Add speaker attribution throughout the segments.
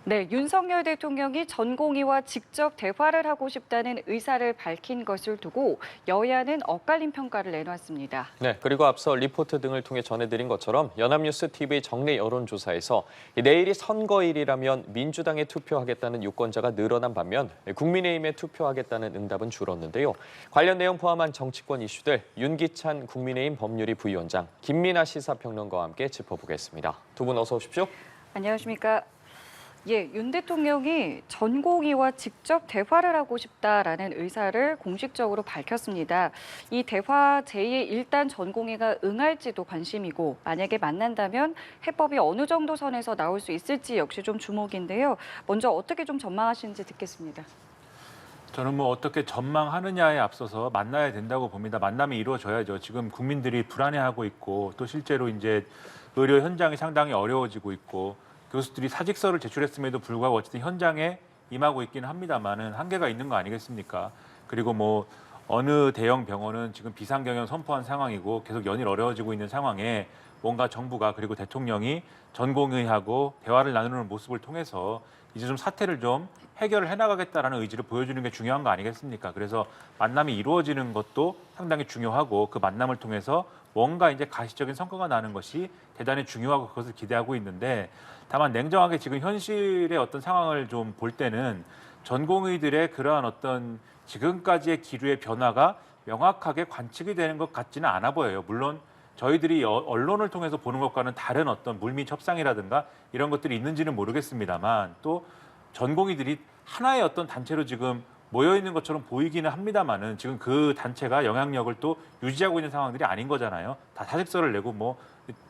Speaker 1: 네, 윤석열 대통령이 전공의와 직접 대화를 하고 싶다는 의사를 밝힌 것을 두고 여야는 엇갈린 평가를 내놨습니다.
Speaker 2: 네, 그리고 앞서 리포트 등을 통해 전해드린 것처럼 연합뉴스 TV 정례 여론조사에서 내일이 선거일이라면 민주당에 투표하겠다는 유권자가 늘어난 반면 국민의힘에 투표하겠다는 응답은 줄었는데요. 관련 내용 포함한 정치권 이슈들 윤기찬 국민의힘 법률위 부위원장, 김민아 시사평론가와 함께 짚어보겠습니다. 두 분 어서 오십시오.
Speaker 1: 안녕하십니까? 예, 윤 대통령이 전공의와 직접 대화를 하고 싶다라는 의사를 공식적으로 밝혔습니다. 이 대화 제의에 일단 전공의가 응할지도 관심이고 만약에 만난다면 해법이 어느 정도 선에서 나올 수 있을지 역시 좀 주목인데요. 먼저 어떻게 좀 전망하시는지 듣겠습니다.
Speaker 3: 저는 뭐 어떻게 전망하느냐에 앞서서 만나야 된다고 봅니다. 만남이 이루어져야죠. 지금 국민들이 불안해하고 있고 또 실제로 이제 의료 현장이 상당히 어려워지고 있고 교수들이 사직서를 제출했음에도 불구하고 어쨌든 현장에 임하고 있기는 합니다만은 한계가 있는 거 아니겠습니까? 그리고 뭐 어느 대형 병원은 지금 비상경영 선포한 상황이고 계속 연일 어려워지고 있는 상황에 뭔가 정부가 그리고 대통령이 전공의하고 대화를 나누는 모습을 통해서 이제 좀 사태를 좀 해결을 해나가겠다라는 의지를 보여주는 게 중요한 거 아니겠습니까? 그래서 만남이 이루어지는 것도 상당히 중요하고 그 만남을 통해서 뭔가 이제 가시적인 성과가 나는 것이 대단히 중요하고 그것을 기대하고 있는데 다만 냉정하게 지금 현실의 어떤 상황을 좀 볼 때는 전공의들의 그러한 어떤 지금까지의 기류의 변화가 명확하게 관측이 되는 것 같지는 않아 보여요. 물론 저희들이 언론을 통해서 보는 것과는 다른 어떤 물밑 협상이라든가 이런 것들이 있는지는 모르겠습니다만 또 전공의들이 하나의 어떤 단체로 지금 모여 있는 것처럼 보이기는 합니다만은 지금 그 단체가 영향력을 또 유지하고 있는 상황들이 아닌 거잖아요. 다 사직서를 내고 뭐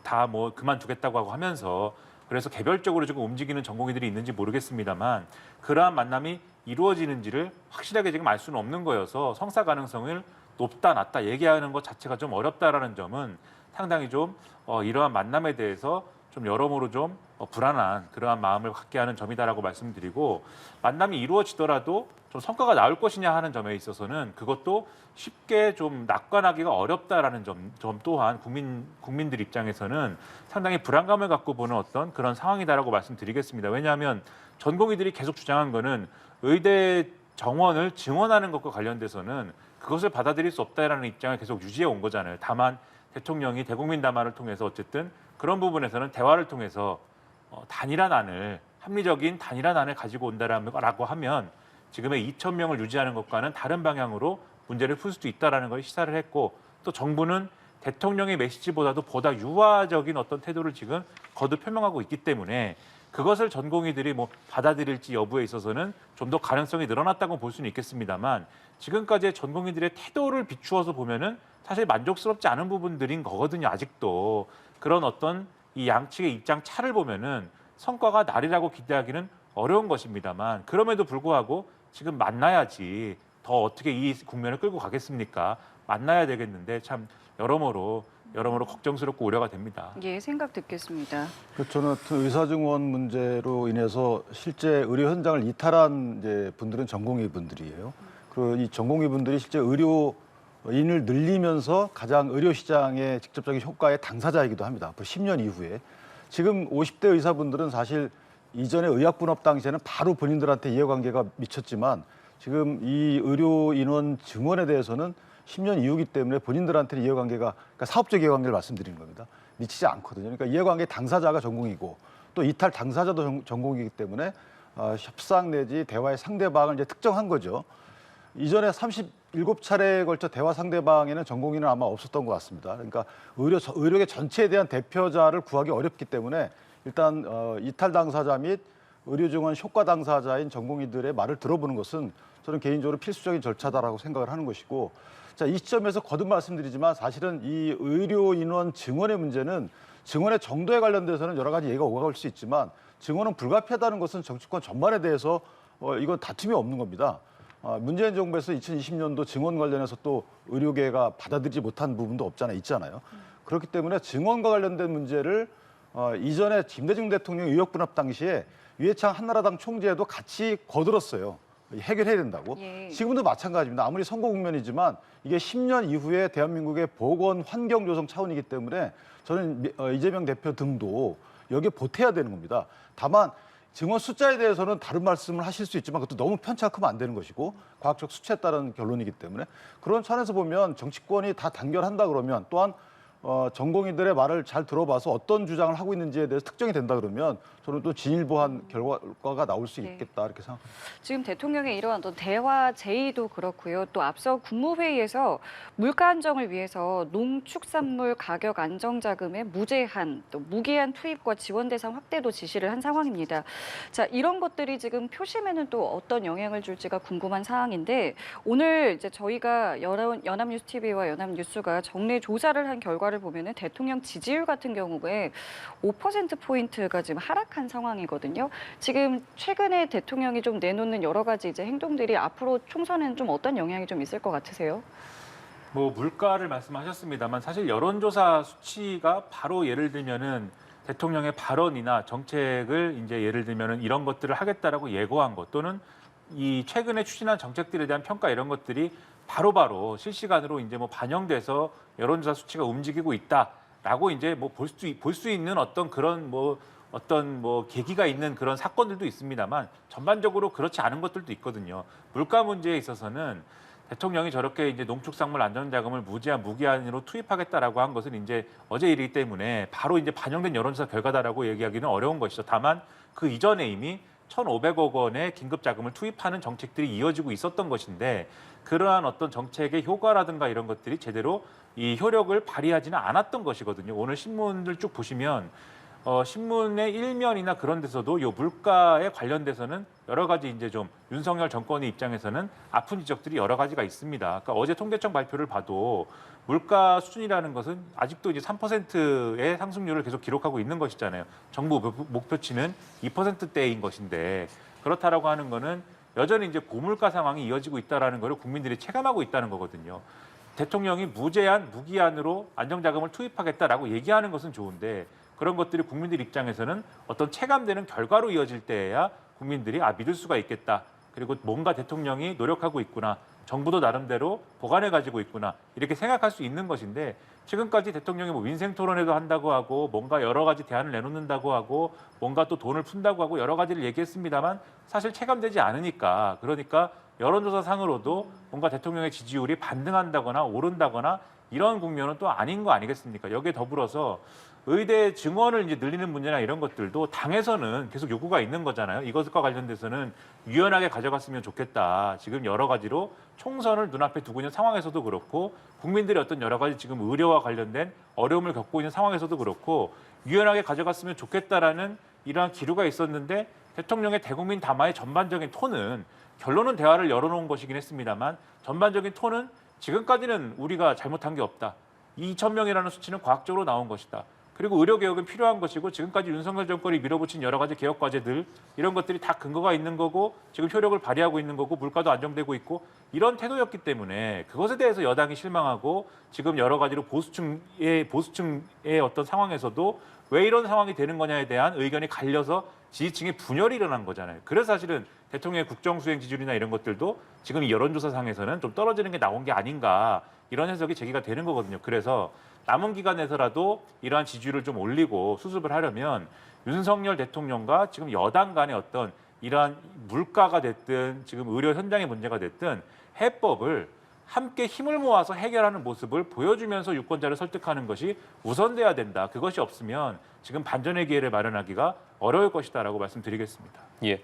Speaker 3: 다 뭐 그만두겠다고 하고 하면서 그래서 개별적으로 지금 움직이는 전공의들이 있는지 모르겠습니다만 그러한 만남이 이루어지는지를 확실하게 지금 알 수는 없는 거여서 성사 가능성을 높다 낮다 얘기하는 것 자체가 좀 어렵다라는 점은 상당히 좀 이러한 만남에 대해서 좀 여러모로 좀 불안한 그러한 마음을 갖게 하는 점이다라고 말씀드리고 만남이 이루어지더라도 좀 성과가 나올 것이냐 하는 점에 있어서는 그것도 쉽게 좀 낙관하기가 어렵다라는 점 또한 국민들 입장에서는 상당히 불안감을 갖고 보는 어떤 그런 상황이다라고 말씀드리겠습니다. 왜냐하면 전공의들이 계속 주장한 거는 의대 정원을 증원하는 것과 관련돼서는 그것을 받아들일 수 없다라는 입장을 계속 유지해 온 거잖아요. 다만 대통령이 대국민 담화를 통해서 어쨌든 그런 부분에서는 대화를 통해서 합리적인 단일한 안을 가지고 온다라고 하면 지금의 2,000명을 유지하는 것과는 다른 방향으로 문제를 풀 수도 있다라는 걸 시사를 했고 또 정부는 대통령의 메시지보다도 보다 유화적인 어떤 태도를 지금 거듭 표명하고 있기 때문에 그것을 전공의들이 뭐 받아들일지 여부에 있어서는 좀 더 가능성이 늘어났다고 볼 수는 있겠습니다만 지금까지의 전공의들의 태도를 비추어서 보면은 사실 만족스럽지 않은 부분들인 거거든요. 아직도 그런 어떤 이 양측의 입장 차를 보면은 성과가 나리라고 기대하기는 어려운 것입니다만 그럼에도 불구하고 지금 만나야지 더 어떻게 이 국면을 끌고 가겠습니까? 만나야 되겠는데 참 여러모로 걱정스럽고 우려가 됩니다.
Speaker 1: 예, 생각 듣겠습니다.
Speaker 4: 저는 의사증원 문제로 인해서 실제 의료 현장을 이탈한 이제 분들은 전공의 분들이에요. 그리고 이 전공의 분들이 실제 의료인을 늘리면서 가장 의료 시장의 직접적인 효과의 당사자이기도 합니다. 앞으로 10년 이후에. 지금 50대 의사분들은 사실 이전에 의학분업 당시에는 바로 본인들한테 이해관계가 미쳤지만 지금 이 의료 인원 증원에 대해서는 10년 이후이기 때문에 본인들한테는 이해관계가 그러니까 사업적 이해관계를 말씀드리는 겁니다. 미치지 않거든요. 그러니까 이해관계 당사자가 전공이고 또 이탈 당사자도 전공이기 때문에 협상 내지 대화의 상대방을 이제 특정한 거죠. 이전에 37차례에 걸쳐 대화 상대방에는 전공의는 아마 없었던 것 같습니다. 그러니까 의료계 전체에 대한 대표자를 구하기 어렵기 때문에 일단 이탈 당사자 및 의료 증원 효과 당사자인 전공의들의 말을 들어보는 것은 저는 개인적으로 필수적인 절차다라고 생각을 하는 것이고 자, 이 시점에서 거듭 말씀드리지만 사실은 이 의료 인원 증원의 문제는 증원의 정도에 관련돼서는 여러 가지 얘기가 오가갈 수 있지만 증원은 불가피하다는 것은 정치권 전반에 대해서 이건 다툼이 없는 겁니다. 문재인 정부에서 2020년도 증원 관련해서 또 의료계가 받아들이지 못한 부분도 있잖아요. 그렇기 때문에 증원과 관련된 문제를 이전에 김대중 대통령 의혹분합 당시에 유해창 한나라당 총재도 같이 거들었어요. 해결해야 된다고.
Speaker 1: 예.
Speaker 4: 지금도 마찬가지입니다. 아무리 선거 국면이지만 이게 10년 이후에 대한민국의 보건 환경 조성 차원이기 때문에 저는 이재명 대표 등도 여기에 보태야 되는 겁니다. 다만 증원 숫자에 대해서는 다른 말씀을 하실 수 있지만 그것도 너무 편차가 크면 안 되는 것이고 과학적 수치에 따른 결론이기 때문에 그런 차원에서 보면 정치권이 다 단결한다 그러면 또한 전공의들의 말을 잘 들어봐서 어떤 주장을 하고 있는지에 대해서 특정이 된다 그러면 저는 또 진일보한 결과가 나올 수
Speaker 1: 네.
Speaker 4: 있겠다 이렇게 생각합니다.
Speaker 1: 지금 대통령의 이러한 어떤 대화 제의도 그렇고요. 또 앞서 국무회의에서 물가 안정을 위해서 농축산물 가격 안정 자금의 무제한, 또 무기한 투입과 지원 대상 확대도 지시를 한 상황입니다. 자, 이런 것들이 지금 표심에는 또 어떤 영향을 줄지가 궁금한 사항인데 오늘 이제 저희가 연합뉴스 TV와 연합뉴스가 정례 조사를 한 결과를 보면은 대통령 지지율 같은 경우에 5% 포인트가 지금 하락한 상황이거든요. 지금 최근에 대통령이 좀 내놓는 여러 가지 이제 행동들이 앞으로 총선에는 좀 어떤 영향이 좀 있을 것 같으세요?
Speaker 3: 뭐 물가를 말씀하셨습니다만 사실 여론조사 수치가 바로 예를 들면은 대통령의 발언이나 정책을 이제 예를 들면은 이런 것들을 하겠다라고 예고한 것 또는 이 최근에 추진한 정책들에 대한 평가 이런 것들이 바로바로 실시간으로 이제 뭐 반영돼서 여론조사 수치가 움직이고 있다라고 이제 뭐 볼 수 있는 어떤 그런 어떤 계기가 있는 그런 사건들도 있습니다만 전반적으로 그렇지 않은 것들도 있거든요. 물가 문제에 있어서는 대통령이 저렇게 이제 농축산물 안전자금을 무기한으로 투입하겠다라고 한 것은 이제 어제 일이기 때문에 바로 이제 반영된 여론조사 결과다라고 얘기하기는 어려운 것이죠. 다만 그 이전에 이미 1,500억 원의 긴급 자금을 투입하는 정책들이 이어지고 있었던 것인데 그러한 어떤 정책의 효과라든가 이런 것들이 제대로 이 효력을 발휘하지는 않았던 것이거든요. 오늘 신문들 쭉 보시면 신문의 일면이나 그런 데서도 요 물가에 관련돼서는 여러 가지 이제 좀 윤석열 정권의 입장에서는 아픈 지적들이 여러 가지가 있습니다. 그러니까 어제 통계청 발표를 봐도 물가 수준이라는 것은 아직도 이제 3%의 상승률을 계속 기록하고 있는 것이잖아요. 정부 목표치는 2%대인 것인데 그렇다라고 하는 거는 여전히 이제 고물가 상황이 이어지고 있다라는 것을 국민들이 체감하고 있다는 거거든요. 대통령이 무기한으로 안정자금을 투입하겠다라고 얘기하는 것은 좋은데 그런 것들이 국민들 입장에서는 어떤 체감되는 결과로 이어질 때야 국민들이 믿을 수가 있겠다. 그리고 뭔가 대통령이 노력하고 있구나. 정부도 나름대로 보관해 가지고 있구나. 이렇게 생각할 수 있는 것인데 지금까지 대통령이 뭐 민생 토론회도 한다고 하고 뭔가 여러 가지 대안을 내놓는다고 하고 뭔가 또 돈을 푼다고 하고 여러 가지를 얘기했습니다만 사실 체감되지 않으니까 그러니까 여론조사상으로도 뭔가 대통령의 지지율이 반등한다거나 오른다거나 이런 국면은 또 아닌 거 아니겠습니까? 여기에 더불어서 의대 증원을 이제 늘리는 문제나 이런 것들도 당에서는 계속 요구가 있는 거잖아요. 이것과 관련돼서는 유연하게 가져갔으면 좋겠다. 지금 여러 가지로 총선을 눈앞에 두고 있는 상황에서도 그렇고 국민들의 어떤 여러 가지 지금 의료와 관련된 어려움을 겪고 있는 상황에서도 그렇고 유연하게 가져갔으면 좋겠다라는 이러한 기류가 있었는데 대통령의 대국민 담화의 전반적인 톤은 결론은 대화를 열어놓은 것이긴 했습니다만 전반적인 톤은 지금까지는 우리가 잘못한 게 없다. 2,000명이라는 수치는 과학적으로 나온 것이다. 그리고 의료개혁은 필요한 것이고 지금까지 윤석열 정권이 밀어붙인 여러 가지 개혁 과제들 이런 것들이 다 근거가 있는 거고 지금 효력을 발휘하고 있는 거고 물가도 안정되고 있고 이런 태도였기 때문에 그것에 대해서 여당이 실망하고 지금 여러 가지로 보수층의 어떤 상황에서도 왜 이런 상황이 되는 거냐에 대한 의견이 갈려서 지지층의 분열이 일어난 거잖아요. 그래서 사실은 대통령의 국정수행 지지율이나 이런 것들도 지금 이 여론조사상에서는 좀 떨어지는 게 나온 게 아닌가 이런 해석이 제기가 되는 거거든요. 그래서 남은 기간에서라도 이러한 지지율을 좀 올리고 수습을 하려면 윤석열 대통령과 지금 여당 간의 어떤 이러한 물가가 됐든 지금 의료 현장의 문제가 됐든 해법을 함께 힘을 모아서 해결하는 모습을 보여주면서 유권자를 설득하는 것이 우선돼야 된다. 그것이 없으면 지금 반전의 기회를 마련하기가 어려울 것이다라고 말씀드리겠습니다.
Speaker 2: 예,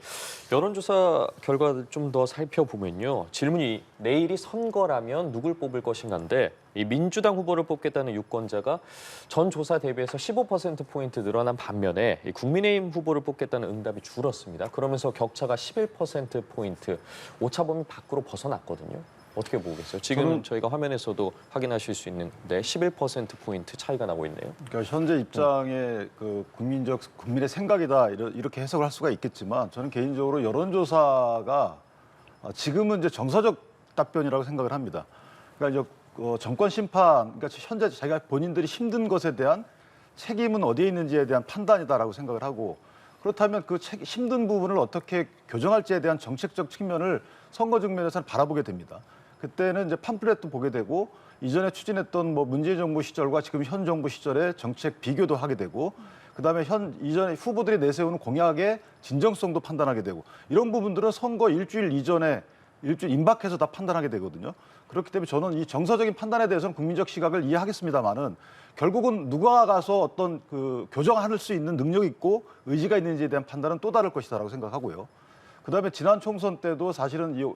Speaker 2: 여론조사 결과를 좀 더 살펴보면요. 질문이 내일이 선거라면 누굴 뽑을 것인가인데 이 민주당 후보를 뽑겠다는 유권자가 전 조사 대비해서 15%포인트 늘어난 반면에 이 국민의힘 후보를 뽑겠다는 응답이 줄었습니다. 그러면서 격차가 11%포인트, 오차범위 밖으로 벗어났거든요. 어떻게 보겠어요? 지금 저희가 화면에서도 확인하실 수 있는데 11%포인트 차이가 나고 있네요.
Speaker 4: 그러니까 현재 입장의 그 국민의 생각이다 이렇게 해석을 할 수가 있겠지만 저는 개인적으로 여론조사가 지금은 이제 정서적 답변이라고 생각을 합니다. 그러니까 이제 정권 심판, 그러니까 현재 자기가 본인들이 힘든 것에 대한 책임은 어디에 있는지에 대한 판단이다라고 생각을 하고 그렇다면 그 힘든 부분을 어떻게 교정할지에 대한 정책적 측면을 선거 측면에서는 바라보게 됩니다. 그때는 이제 팜플렛도 보게 되고 이전에 추진했던 뭐 문재인 정부 시절과 지금 현 정부 시절의 정책 비교도 하게 되고 그다음에 이전에 후보들이 내세우는 공약의 진정성도 판단하게 되고 이런 부분들은 선거 일주일 이전에 일주일 임박해서 다 판단하게 되거든요. 그렇기 때문에 저는 이 정서적인 판단에 대해서는 국민적 시각을 이해하겠습니다만은 결국은 누가 가서 어떤 그 교정할 수 있는 능력이 있고 의지가 있는지에 대한 판단은 또 다를 것이다라고 생각하고요. 그다음에 지난 총선 때도 사실은 이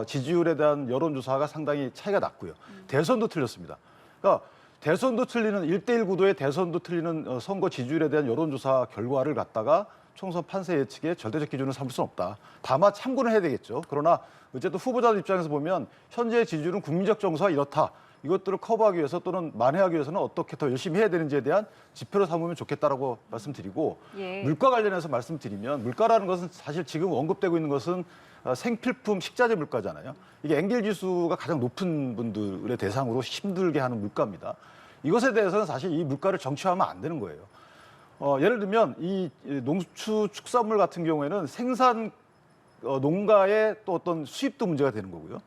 Speaker 4: 지지율에 대한 여론조사가 상당히 차이가 났고요. 대선도 틀렸습니다. 그러니까 대선도 틀리는 1대1 구도의 대선도 틀리는 선거 지지율에 대한 여론조사 결과를 갖다가 총선 판세 예측에 절대적 기준을 삼을 수는 없다. 다만 참고는 해야 되겠죠. 그러나 어쨌든 후보자들 입장에서 보면 현재의 지지율은 국민적 정서가 이렇다. 이것들을 커버하기 위해서 또는 만회하기 위해서는 어떻게 더 열심히 해야 되는지에 대한 지표로 삼으면 좋겠다라고 말씀드리고
Speaker 1: 예.
Speaker 4: 물가 관련해서 말씀드리면 물가라는 것은 사실 지금 언급되고 있는 것은 생필품 식자재 물가잖아요. 이게 엔겔 지수가 가장 높은 분들의 대상으로 힘들게 하는 물가입니다. 이것에 대해서는 사실 이 물가를 정치화하면 안 되는 거예요. 예를 들면 이 농축산물 같은 경우에는 생산 농가의 또 어떤 수입도 문제가 되는 거고요.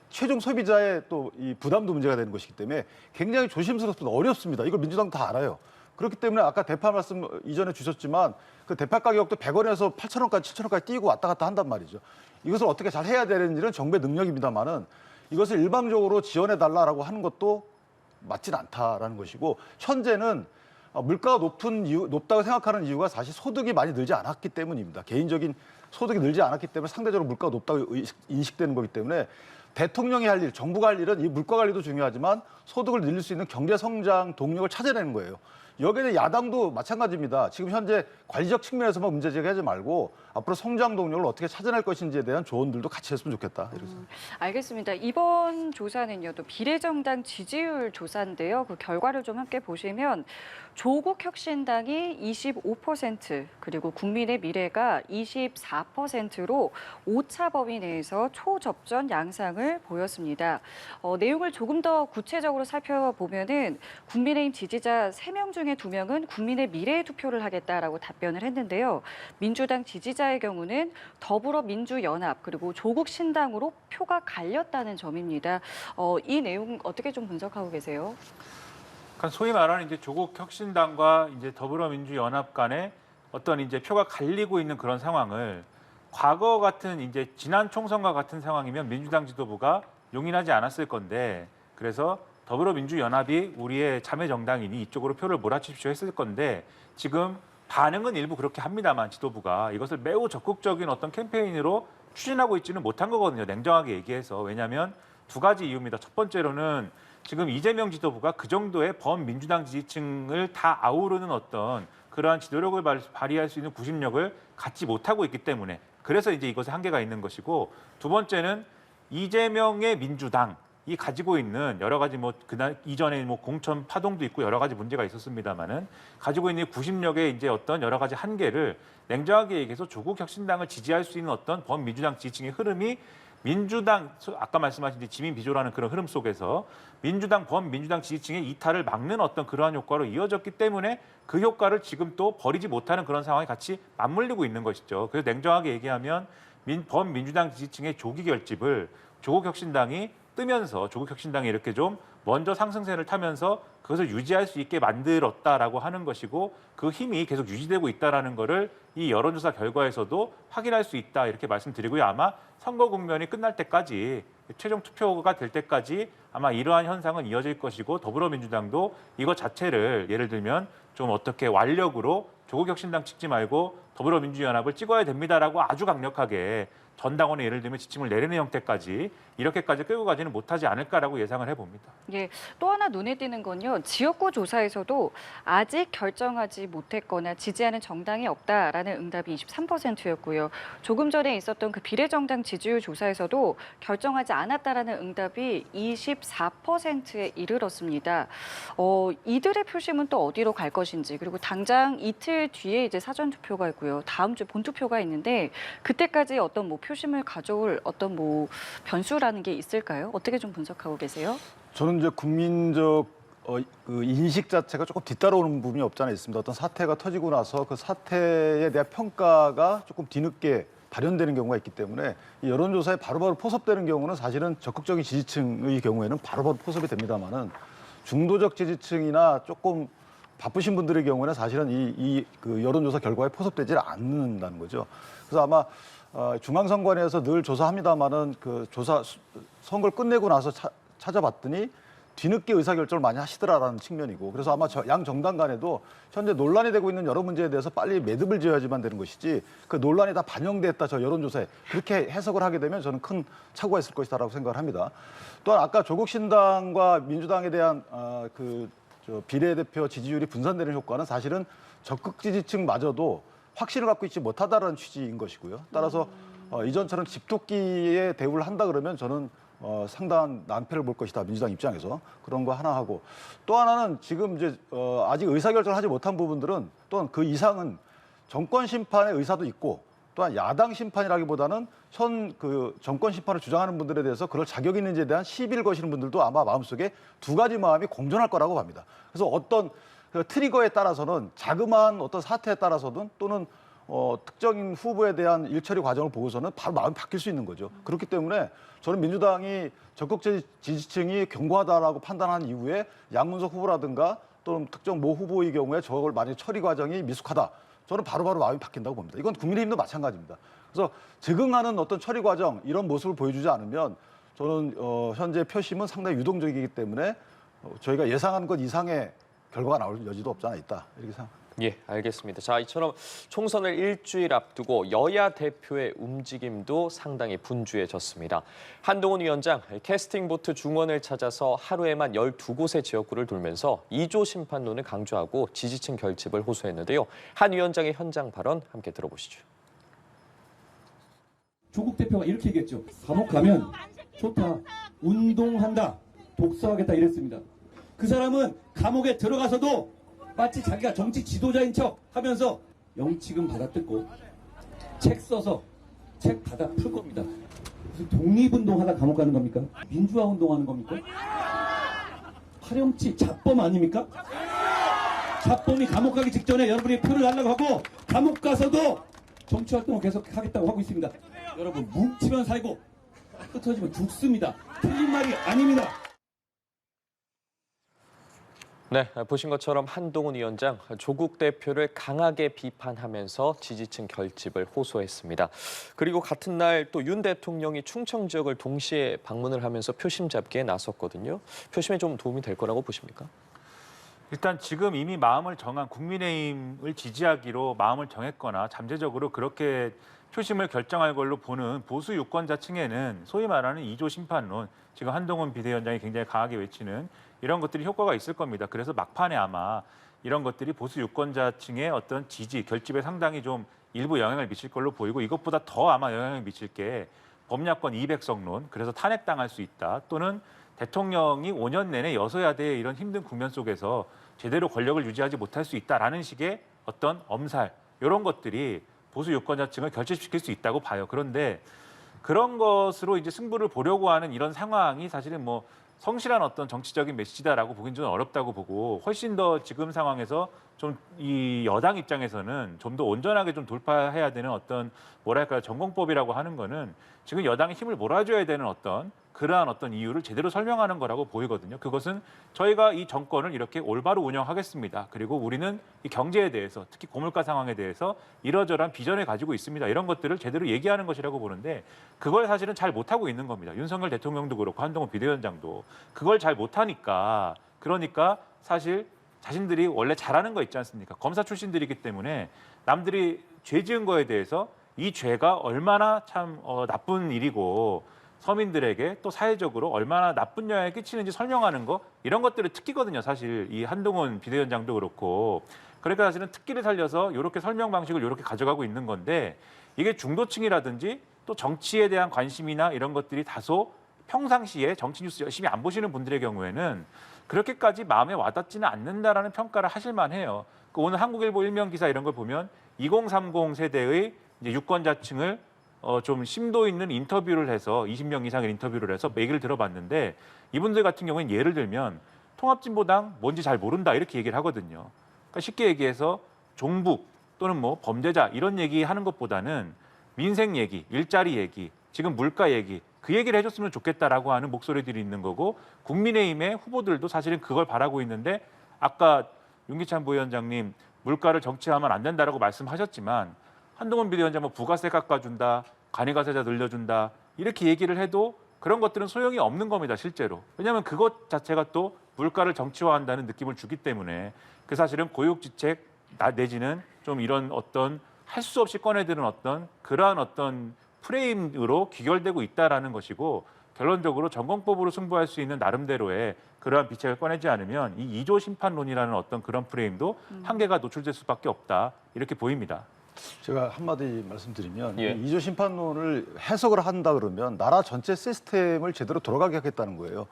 Speaker 4: 최종 소비자의 또 이 부담도 문제가 되는 것이기 때문에 굉장히 조심스럽습니다. 어렵습니다. 이걸 민주당도 다 알아요. 그렇기 때문에 아까 대파 말씀 이전에 주셨지만 그 대파 가격도 100원에서 8,000원까지 7,000원까지 뛰고 왔다 갔다 한단 말이죠. 이것을 어떻게 잘 해야 되는지는 정부의 능력입니다만은 이것을 일방적으로 지원해 달라라고 하는 것도 맞진 않다라는 것이고 현재는 물가가 높다고 생각하는 이유가 사실 소득이 많이 늘지 않았기 때문입니다. 개인적인 소득이 늘지 않았기 때문에 상대적으로 물가가 높다고 인식되는 거기 때문에 대통령이 할 일, 정부가 할 일은 이 물가 관리도 중요하지만 소득을 늘릴 수 있는 경제 성장 동력을 찾아내는 거예요. 여기에 대해 야당도 마찬가지입니다. 지금 현재 관리적 측면에서만 문제 제기하지 말고 앞으로 성장 동력을 어떻게 찾아낼 것인지에 대한 조언들도 같이 했으면 좋겠다. 이래서.
Speaker 1: 알겠습니다. 이번 조사는요, 또 비례정당 지지율 조사인데요. 그 결과를 좀 함께 보시면 조국 혁신당이 25% 그리고 국민의 미래가 24%로 오차 범위 내에서 초접전 양상을 보였습니다. 내용을 조금 더 구체적으로 살펴보면은 국민의힘 지지자 3명 중에 2명은 국민의 미래에 투표를 하겠다라고 답변을 했는데요. 민주당 지지자의 경우는 더불어민주연합 그리고 조국신당으로 표가 갈렸다는 점입니다. 이 내용 어떻게 좀 분석하고 계세요?
Speaker 3: 그러니까 소위 말하는 이제 조국 혁신당과 이제 더불어민주연합 간에 어떤 이제 표가 갈리고 있는 그런 상황을 과거 같은 이제 지난 총선과 같은 상황이면 민주당 지도부가 용인하지 않았을 건데 그래서 더불어민주연합이 우리의 자매 정당이니 이쪽으로 표를 몰아주십시오 했을 건데 지금 반응은 일부 그렇게 합니다만 지도부가 이것을 매우 적극적인 어떤 캠페인으로 추진하고 있지는 못한 거거든요. 냉정하게 얘기해서. 왜냐하면 두 가지 이유입니다. 첫 번째로는 지금 이재명 지도부가 그 정도의 범민주당 지지층을 다 아우르는 어떤 그러한 지도력을 발휘할 수 있는 구심력을 갖지 못하고 있기 때문에 그래서 이제 이것에 한계가 있는 것이고 두 번째는 이재명의 민주당 이 가지고 있는 여러 가지 뭐 그날 이전에 뭐 공천 파동도 있고 여러 가지 문제가 있었습니다만은 가지고 있는 구심력의 이제 어떤 여러 가지 한계를 냉정하게 얘기해서 조국 혁신당을 지지할 수 있는 어떤 범민주당 지지층의 흐름이 민주당 아까 말씀하신 지민 비조라는 그런 흐름 속에서 민주당 범민주당 지지층의 이탈을 막는 어떤 그러한 효과로 이어졌기 때문에 그 효과를 지금 또 버리지 못하는 그런 상황이 같이 맞물리고 있는 것이죠. 그래서 냉정하게 얘기하면 범민주당 지지층의 조기 결집을 조국 혁신당이 뜨면서 조국 혁신당이 이렇게 좀 먼저 상승세를 타면서 그것을 유지할 수 있게 만들었다라고 하는 것이고 그 힘이 계속 유지되고 있다라는 거를 이 여론조사 결과에서도 확인할 수 있다 이렇게 말씀드리고요. 아마 선거 국면이 끝날 때까지 최종 투표가 될 때까지 아마 이러한 현상은 이어질 것이고 더불어민주당도 이것 자체를 예를 들면 좀 어떻게 완력으로 조국 혁신당 찍지 말고 더불어민주연합을 찍어야 됩니다라고 아주 강력하게 전당원에 예를 들면 지침을 내리는 형태까지 이렇게까지 끌고 가지는 못하지 않을까라고 예상을 해봅니다.
Speaker 1: 예, 또 하나 눈에 띄는 건요. 지역구 조사에서도 아직 결정하지 못했거나 지지하는 정당이 없다라는 응답이 23%였고요. 조금 전에 있었던 그 비례정당 지지율 조사에서도 결정하지 않았다라는 응답이 24%에 이르렀습니다. 이들의 표심은 또 어디로 갈 것인지 그리고 당장 이틀 뒤에 이제 사전 투표가 있고요. 다음 주 본투표가 있는데 그때까지 어떤 뭐 표심을 가져올 어떤 뭐 변수라는 게 있을까요? 어떻게 좀 분석하고 계세요?
Speaker 4: 저는 이제 국민적 그 인식 자체가 조금 뒤따라오는 부분이 없지 않아 있습니다. 어떤 사태가 터지고 나서 그 사태에 대한 평가가 조금 뒤늦게 발현되는 경우가 있기 때문에 이 여론조사에 바로바로 포섭되는 경우는 사실은 적극적인 지지층의 경우에는 바로바로 포섭이 됩니다만은 중도적 지지층이나 조금 바쁘신 분들의 경우는 사실은 그 여론조사 결과에 포섭되지 않는다는 거죠. 그래서 아마 중앙선관위에서 늘 조사합니다마는 그 선거를 끝내고 나서 찾아봤더니 뒤늦게 의사결정을 많이 하시더라라는 측면이고, 그래서 아마 양 정당 간에도 현재 논란이 되고 있는 여러 문제에 대해서 빨리 매듭을 지어야지만 되는 것이지, 그 논란이 다 반영됐다 저 여론조사에 그렇게 해석을 하게 되면 저는 큰 착오가 있을 것이다라고 생각을 합니다. 또한 아까 조국 신당과 민주당에 대한 비례대표 지지율이 분산되는 효과는 사실은 적극 지지층마저도 확신을 갖고 있지 못하다라는 취지인 것이고요. 따라서 이전처럼 집토끼의 대우를 한다 그러면 저는 상당한 낭패를 볼 것이다, 민주당 입장에서. 그런 거 하나 하고, 또 하나는 지금 이제 아직 의사결정을 하지 못한 부분들은 또한 그 이상은 정권 심판의 의사도 있고, 또한 야당 심판이라기보다는 현 그 정권 심판을 주장하는 분들에 대해서 그럴 자격이 있는지에 대한 시비를 거시는 분들도 아마 마음속에 두 가지 마음이 공존할 거라고 봅니다. 그래서 어떤 그 트리거에 따라서는, 자그마한 어떤 사태에 따라서든, 또는 특정인 후보에 대한 일처리 과정을 보고서는 바로 마음이 바뀔 수 있는 거죠. 그렇기 때문에 저는 민주당이 적극 지지층이 견고하다라고 판단한 이후에 양문석 후보라든가 또는 특정 모 후보의 경우에 저걸 만약 처리 과정이 미숙하다, 저는 바로바로 마음이 바뀐다고 봅니다. 이건 국민의힘도 마찬가지입니다. 그래서 적응하는 어떤 처리 과정, 이런 모습을 보여주지 않으면 저는 현재 표심은 상당히 유동적이기 때문에 저희가 예상한 것 이상의 결과가 나올 여지도 없지 않아 있다, 이렇게 생각합니다.
Speaker 2: 예, 알겠습니다. 자, 이처럼 총선을 일주일 앞두고 여야 대표의 움직임도 상당히 분주해졌습니다. 한동훈 위원장 캐스팅 보트 중원을 찾아서 하루에만 12곳의 지역구를 돌면서 2조 심판론을 강조하고 지지층 결집을 호소했는데요. 한 위원장의 현장 발언 함께 들어보시죠.
Speaker 5: 조국 대표가 이렇게 얘기했죠. 감옥 가면 좋다, 운동한다, 독서하겠다 이랬습니다. 그 사람은 감옥에 들어가서도 마치 자기가 정치 지도자인 척 하면서 영치금 받아 뜯고 책 써서 책 받아 풀 겁니다. 무슨 독립운동하다 감옥 가는 겁니까? 민주화 운동하는 겁니까? 파렴치 잡범 아닙니까? 잡범이 감옥 가기 직전에 여러분이 표를 달라고 하고 감옥 가서도 정치활동을 계속 하겠다고 하고 있습니다. 여러분, 뭉치면 살고 흩어지면 죽습니다. 틀린 말이 아닙니다.
Speaker 2: 네, 보신 것처럼 한동훈 위원장 조국 대표를 강하게 비판하면서 지지층 결집을 호소했습니다. 그리고 같은 날 또 윤 대통령이 충청 지역을 동시에 방문을 하면서 표심 잡기에 나섰거든요. 표심에 좀 도움이 될 거라고 보십니까?
Speaker 3: 일단 지금 이미 마음을 정한, 국민의힘을 지지하기로 마음을 정했거나 잠재적으로 그렇게 표심을 결정할 걸로 보는 보수 유권자층에는 소위 말하는 2조 심판론, 지금 한동훈 비대위원장이 굉장히 강하게 외치는 이런 것들이 효과가 있을 겁니다. 그래서 막판에 아마 이런 것들이 보수 유권자층의 어떤 지지, 결집에 상당히 좀 일부 영향을 미칠 걸로 보이고, 이것보다 더 아마 영향을 미칠 게 범야권 200석론, 그래서 탄핵당할 수 있다, 또는 대통령이 5년 내내 여서야대의 이런 힘든 국면 속에서 제대로 권력을 유지하지 못할 수 있다라는 식의 어떤 엄살, 이런 것들이 보수 유권자층을 결집시킬 수 있다고 봐요. 그런데 그런 것으로 이제 승부를 보려고 하는 이런 상황이 사실은 뭐 성실한 어떤 정치적인 메시지다라고 보기는 좀 어렵다고 보고, 훨씬 더 지금 상황에서 좀 이 여당 입장에서는 좀 더 온전하게 좀 돌파해야 되는 어떤 뭐랄까요, 전공법이라고 하는 거는 지금 여당이 힘을 몰아줘야 되는 어떤 그러한 어떤 이유를 제대로 설명하는 거라고 보이거든요. 그것은 저희가 이 정권을 이렇게 올바로 운영하겠습니다. 그리고 우리는 이 경제에 대해서, 특히 고물가 상황에 대해서 이러저러한 비전을 가지고 있습니다. 이런 것들을 제대로 얘기하는 것이라고 보는데, 그걸 사실은 잘 못하고 있는 겁니다. 윤석열 대통령도 그렇고 한동훈 비대위원장도 그걸 잘 못하니까, 그러니까 사실 자신들이 원래 잘하는 거 있지 않습니까? 검사 출신들이기 때문에 남들이 죄 지은 거에 대해서 이 죄가 얼마나 참 나쁜 일이고 서민들에게 또 사회적으로 얼마나 나쁜 영향을 끼치는지 설명하는 거, 이런 것들을 특기거든요. 사실 이 한동훈 비대위원장도 그렇고. 그러니까 사실은 특기를 살려서 이렇게 설명 방식을 이렇게 가져가고 있는 건데, 이게 중도층이라든지 또 정치에 대한 관심이나 이런 것들이 다소 평상시에 정치 뉴스 열심히 안 보시는 분들의 경우에는 그렇게까지 마음에 와닿지는 않는다라는 평가를 하실 만해요. 오늘 한국일보 일면 기사 이런 걸 보면 2030 세대의 이제 유권자층을 좀 심도 있는 인터뷰를 해서 20명 이상의 인터뷰를 해서 얘기를 들어봤는데, 이분들 같은 경우는 예를 들면 통합진보당 뭔지 잘 모른다 이렇게 얘기를 하거든요. 그러니까 쉽게 얘기해서 종북 또는 뭐 범죄자 이런 얘기하는 것보다는 민생 얘기, 일자리 얘기, 지금 물가 얘기, 그 얘기를 해줬으면 좋겠다라고 하는 목소리들이 있는 거고, 국민의힘의 후보들도 사실은 그걸 바라고 있는데, 아까 윤기찬 부위원장님 물가를 정치화하면 안 된다라고 말씀하셨지만 한동훈 비대위원장은 부가세 깎아준다, 간이가세자 늘려준다 이렇게 얘기를 해도 그런 것들은 소용이 없는 겁니다, 실제로. 왜냐하면 그것 자체가 또 물가를 정치화한다는 느낌을 주기 때문에 그 사실은 고육지책 내지는 좀 이런 어떤 할 수 없이 꺼내드는 어떤 그러한 어떤 프레임으로 귀결되고 있다라는 것이고 결론적으로 전공법으로 승부할 수 있는 나름대로의 그러한 비책을 꺼내지 않으면 이 2조 심판론이라는 어떤 그런 프레임도 한계가 노출될 수밖에 없다 이렇게 보입니다.
Speaker 4: 제가 한마디 말씀드리면
Speaker 2: 예.
Speaker 4: 이 2조 심판론을 해석을 한다 그러면 나라 전체 시스템을 제대로 돌아가게 하겠다는 거예요.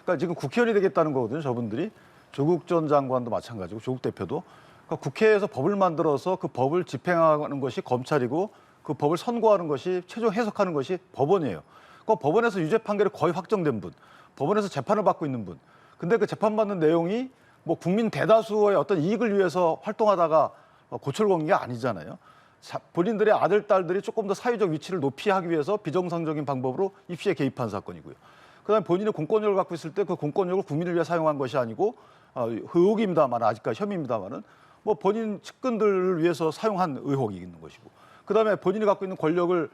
Speaker 4: 그러니까 지금 국회의원이 되겠다는 거거든요. 저분들이. 조국 전 장관도 마찬가지고 조국 대표도. 그러니까 국회에서 법을 만들어서 그 법을 집행하는 것이 검찰이고 그 법을 선고하는 것이 최종 해석하는 것이 법원이에요. 그 법원에서 유죄 판결이 거의 확정된 분, 법원에서 재판을 받고 있는 분. 근데 그 재판받는 내용이 뭐 국민 대다수의 어떤 이익을 위해서 활동하다가 고철 건게 아니잖아요. 본인들의 아들, 딸들이 조금 더 사회적 위치를 높이 하기 위해서 비정상적인 방법으로 입시에 개입한 사건이고요. 그다음에 본인이 공권력을 갖고 있을 때 그 공권력을 국민을 위해 사용한 것이 아니고 의혹입니다만 아직까지 혐의입니다만은 뭐 본인 측근들을 위해서 사용한 의혹이 있는 것이고. 그다음에 본인이 갖고 있는 권력을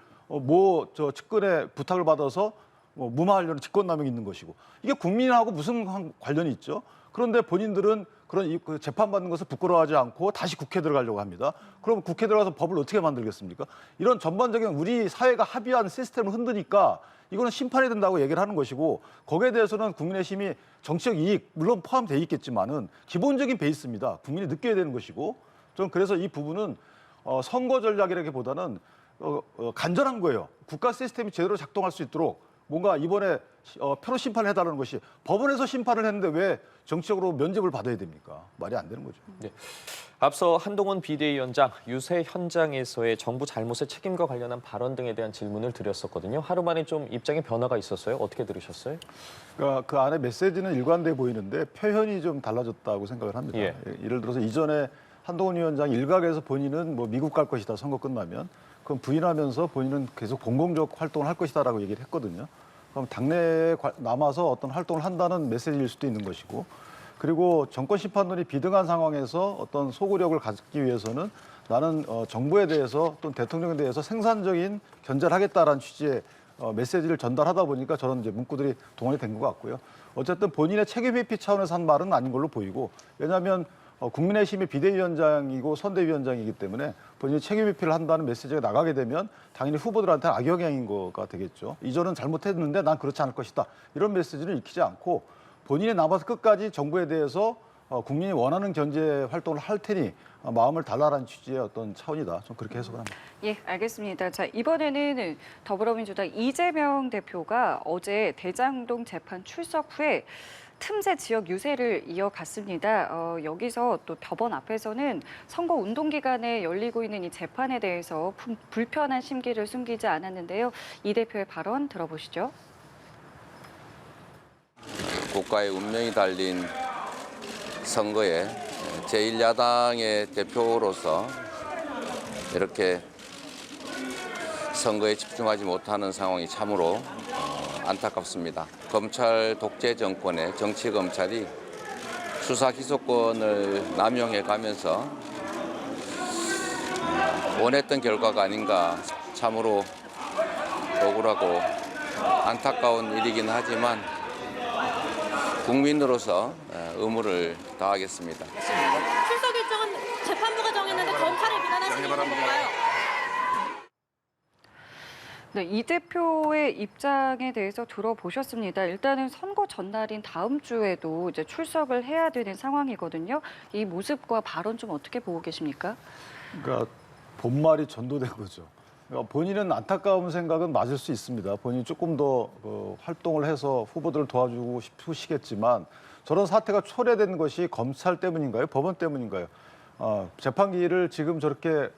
Speaker 4: 저 측근의 부탁을 받아서 무마하려는 직권남용이 있는 것이고. 이게 국민하고 무슨 관련이 있죠? 그런데 본인들은 그런 그 재판받는 것을 부끄러워하지 않고 다시 국회에 들어가려고 합니다. 그럼 국회에 들어가서 법을 어떻게 만들겠습니까? 이런 전반적인 우리 사회가 합의한 시스템을 흔드니까 이거는 심판이 된다고 얘기를 하는 것이고 거기에 대해서는 국민의힘이 정치적 이익 물론 포함되어 있겠지만은 기본적인 베이스입니다. 국민이 느껴야 되는 것이고 저는 그래서 이 부분은 선거 전략이라기보다는 간절한 거예요. 국가 시스템이 제대로 작동할 수 있도록 뭔가 이번에 표로 심판을 해달라는 것이 법원에서 심판을 했는데 왜 정치적으로 면죄부를 받아야 됩니까? 말이 안 되는 거죠.
Speaker 2: 네. 앞서 한동훈 비대위원장 유세 현장에서의 정부 잘못의 책임과 관련한 발언 등에 대한 질문을 드렸었거든요. 하루 만에 좀 입장의 변화가 있었어요. 어떻게 들으셨어요?
Speaker 4: 그러니까 그 안에 메시지는 일관돼 보이는데 표현이 좀 달라졌다고 생각을 합니다.
Speaker 2: 예.
Speaker 4: 예를 들어서 이전에 한동훈 위원장 일각에서 본인은 뭐 미국 갈 것이다 선거 끝나면 그럼 부인하면서 본인은 계속 공공적 활동을 할 것이다라고 얘기를 했거든요. 그럼 당내에 남아서 어떤 활동을 한다는 메시지일 수도 있는 것이고 그리고 정권 심판론이 비등한 상황에서 어떤 소구력을 갖기 위해서는 나는 정부에 대해서 또는 대통령에 대해서 생산적인 견제를 하겠다라는 취지의 메시지를 전달하다 보니까 저런 이제 문구들이 동원이 된 것 같고요. 어쨌든 본인의 책임 회피 차원에서 한 말은 아닌 걸로 보이고 왜냐하면 국민의힘의 비대위원장이고 선대위원장이기 때문에 본인이 책임 회피를 한다는 메시지가 나가게 되면 당연히 후보들한테 악영향인 거가 되겠죠. 이전은 잘못했는데 난 그렇지 않을 것이다. 이런 메시지를 익히지 않고 본인이 남아서 끝까지 정부에 대해서 국민이 원하는 견제 활동을 할 테니 마음을 달라라는 취지의 어떤 차원이다. 좀 그렇게 해석을 합니다.
Speaker 1: 예, 알겠습니다. 자, 이번에는 더불어민주당 이재명 대표가 어제 대장동 재판 출석 후에 틈새 지역 유세를 이어갔습니다. 여기서 또 법원 앞에서는 선거 운동 기간에 열리고 있는 이 재판에 대해서 불편한 심기를 숨기지 않았는데요. 이 대표의 발언 들어보시죠.
Speaker 6: 국가의 운명이 달린 선거에 제1야당의 대표로서 이렇게 선거에 집중하지 못하는 상황이 참으로 안타깝습니다. 검찰 독재 정권의 정치 검찰이 수사 기소권을 남용해 가면서 원했던 결과가 아닌가 참으로 억울하고 안타까운 일이긴 하지만 국민으로서 의무를 다하겠습니다.
Speaker 7: 출석 일정은 재판부가 정했는데 검찰을 비난하시는 건가요?
Speaker 1: 네, 이 대표의 입장에 대해서 들어보셨습니다. 일단은 선거 전날인 다음 주에도 이제 출석을 해야 되는 상황이거든요. 이 모습과 발언 좀 어떻게 보고 계십니까?
Speaker 4: 그러니까 본말이 전도된 거죠. 그러니까 본인은 안타까운 생각은 맞을 수 있습니다. 본인이 조금 더 활동을 해서 후보들을 도와주고 싶으시겠지만 저런 사태가 초래된 것이 검찰 때문인가요? 법원 때문인가요? 재판기를 지금 저렇게